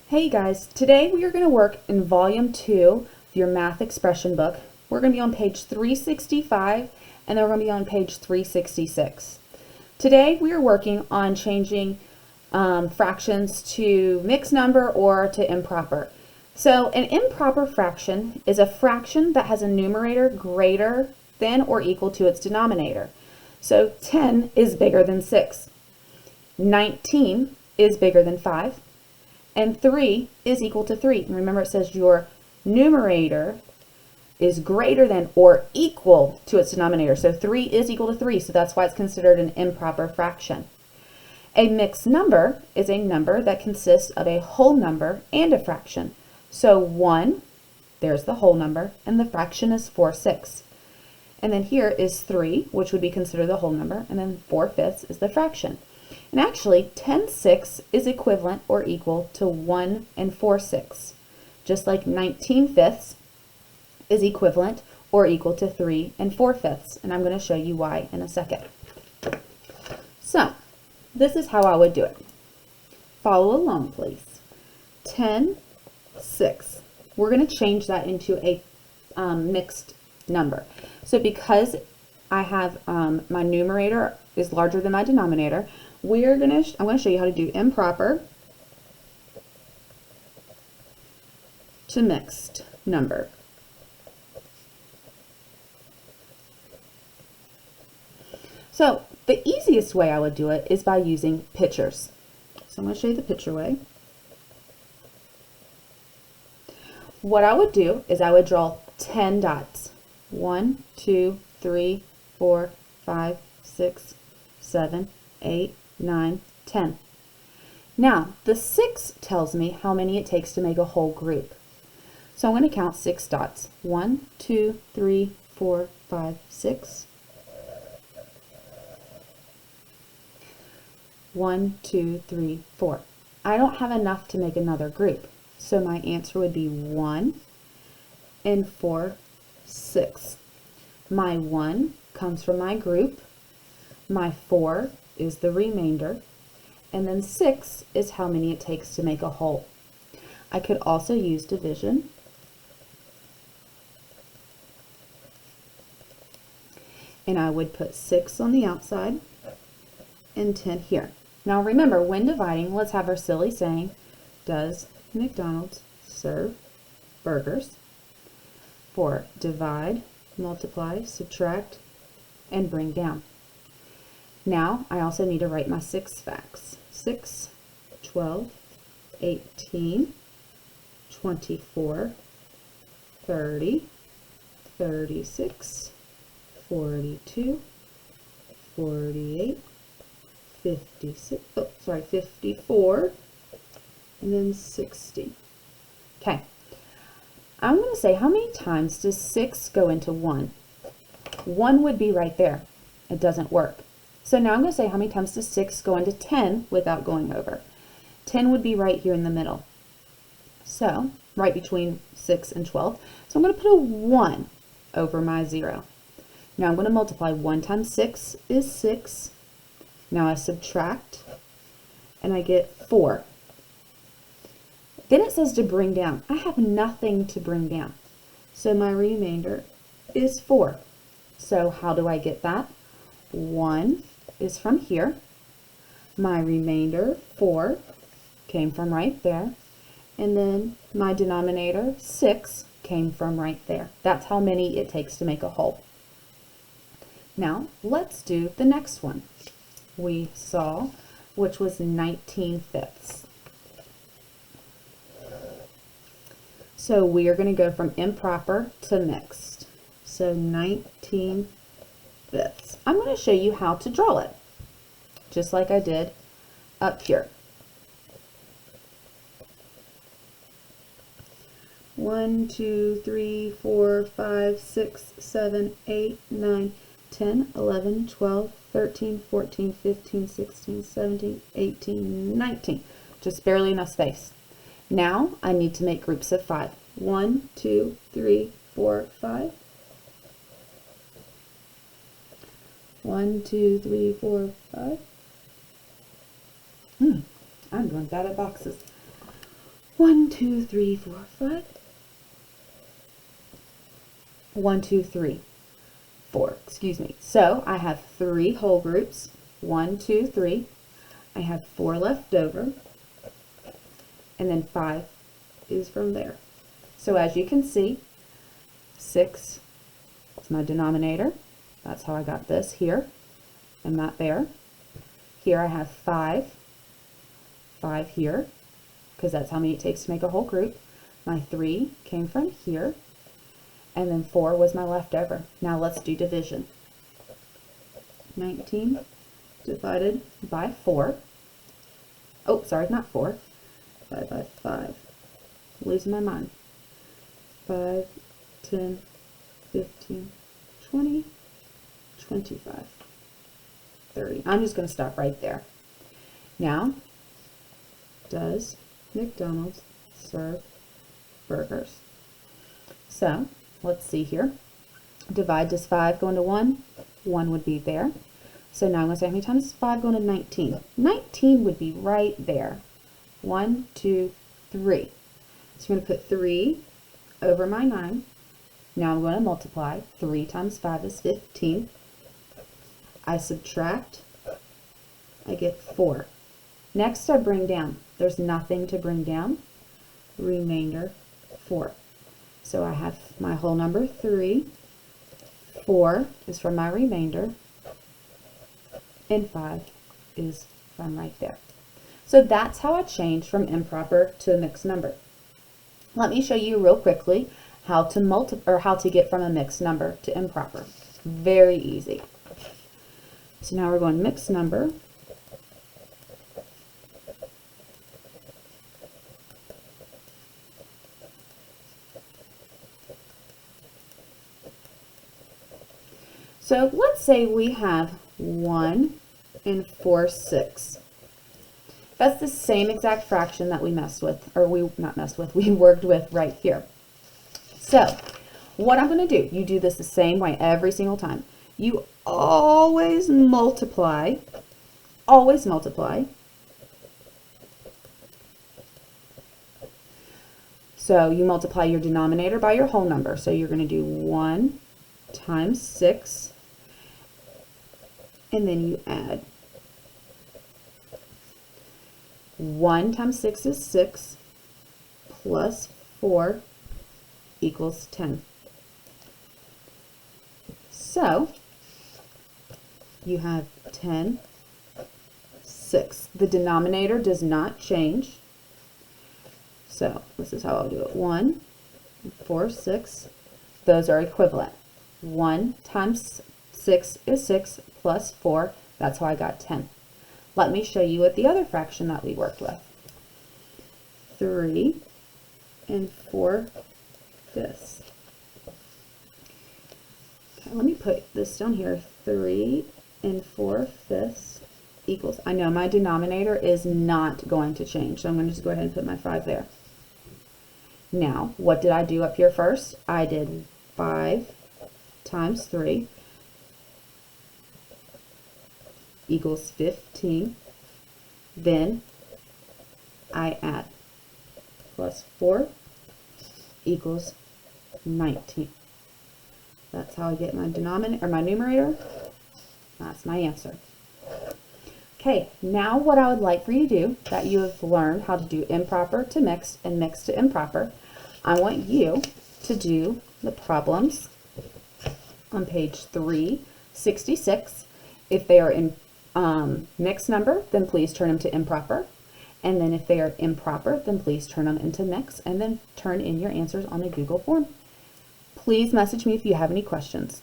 Hey guys, today we are going to work in volume 2 of your math expression book. We're going to be on page 365 and then we're going to be on page 366. Today we are working on changing fractions to mixed number or to improper. So an improper fraction is a fraction that has a numerator greater than or equal to its denominator. So 10 is bigger than 6. 19 is bigger than 5. And 3 is equal to 3. And remember, it says your numerator is greater than or equal to its denominator. So 3 is equal to 3, so that's why it's considered an improper fraction. A mixed number is a number that consists of a whole number and a fraction. So 1, there's the whole number, and the fraction is 4/6. And then here is 3, which would be considered the whole number, and then 4/5 is the fraction. And actually, 10/6 is equivalent or equal to 1 and 4/6, just like 19/5 is equivalent or equal to 3 and 4/5. And I'm going to show you why in a second. So, this is how I would do it. Follow along, please. 10/6. We're going to change that into a mixed number. So because I have my numerator is larger than my denominator, I'm going to show you how to do improper to mixed number. So the easiest way I would do it is by using pictures. So I'm going to show you the picture way. What I would do is I would draw 10 dots. 1, 2, 3, 4, 5, 6, 7, 8, 9, 10. Now, the 6 tells me how many it takes to make a whole group. So I'm going to count 6 dots. 1, 2, 3, 4, 5, 6. 1, 2, 3, 4. I don't have enough to make another group. So my answer would be 1 and 4/6. My 1 comes from my group. My 4 is the remainder. And then 6 is how many it takes to make a whole. I could also use division. And I would put 6 on the outside and 10 here. Now remember, when dividing, let's have our silly saying, does McDonald's serve burgers? For divide, multiply, subtract, and bring down. Now, I also need to write my 6 facts. 6, 12, 18, 24, 30, 36, 42, 48, 56, 54, and then 60. Okay. I'm going to say, how many times does 6 go into 1? 1 would be right there. It doesn't work. So now I'm going to say, how many times does 6 go into 10 without going over? 10 would be right here in the middle. So, right between 6 and 12. So I'm going to put a 1 over my 0. Now I'm going to multiply. 1 times 6 is 6. Now I subtract, and I get 4. Then it says to bring down. I have nothing to bring down. So my remainder is 4. So how do I get that? 1 is from here. My remainder, 4, came from right there. And then my denominator, 6, came from right there. That's how many it takes to make a whole. Now, let's do the next one we saw, which was 19/5. So we are going to go from improper to mixed. So 19/5. I'm going to show you how to draw it, just like I did up here. 1, 2, 3, 4, 5, 6, 7, 8, 9, 10, 11, 12, 13, 14, 15, 16, 17, 18, 19. Just barely enough space. Now I need to make groups of 5. 1, 2, 3, 4, 5. 1, 2, 3, 4, 5. I'm going bad at boxes. 1, 2, 3, 4, 5. 1, 2, 3, 4. Excuse me. So I have 3 whole groups. 1, 2, 3. I have 4 left over. And then 5 is from there. So as you can see, 6 is my denominator. That's how I got this here and that there. Here I have 5 here, because that's how many it takes to make a whole group. My 3 came from here, and then 4 was my leftover. Now let's do division. 19 divided by 4. Oh, sorry, not 4. Divided by 5. Losing my mind. 5, 10, 15, 20, 25, 30. I'm just going to stop right there. Now, does McDonald's serve burgers? So, let's see here. Divide, does 5 go into 1? 1 would be there. So now I'm going to say, how many times is 5 going to 19? 19 would be right there. 1, 2, 3. So I'm going to put 3 over my 9. Now I'm going to multiply. 3 times 5 is 15. I subtract. I get 4. Next I bring down. There's nothing to bring down. Remainder 4. So I have my whole number 3. 4 is from my remainder. And 5 is from right there. So that's how I changed from improper to a mixed number. Let me show you real quickly how to get from a mixed number to improper. Very easy. So now we're going mixed number. So let's say we have 1 and 4/6. That's the same exact fraction that we messed with, or we worked with right here. So what I'm going to do, you do this the same way every single time. You always multiply. Always multiply. So you multiply your denominator by your whole number. So you're going to do 1 times 6. And then you add 1 times 6 is 6, plus 4 equals 10. So you have 10, 6. The denominator does not change. So this is how I'll do it. 1, 4, 6. Those are equivalent. 1 times 6 is 6, plus 4. That's how I got 10. Let me show you what the other fraction that we worked with. 3 and 4/5. Okay, let me put this down here. 3 and 4/5 equals, I know my denominator is not going to change, so I'm going to just go ahead and put my 5 there. Now, what did I do up here first? I did 5 times 3 equals 15. Then I add plus 4 equals 19. That's how I get my denominator, or my numerator. That's my answer. Okay, now what I would like for you to do, that you have learned how to do improper to mixed and mixed to improper, I want you to do the problems on page 366. If they are in mixed number, then please turn them to improper. And then if they are improper, then please turn them into mixed, and then turn in your answers on a Google form. Please message me if you have any questions.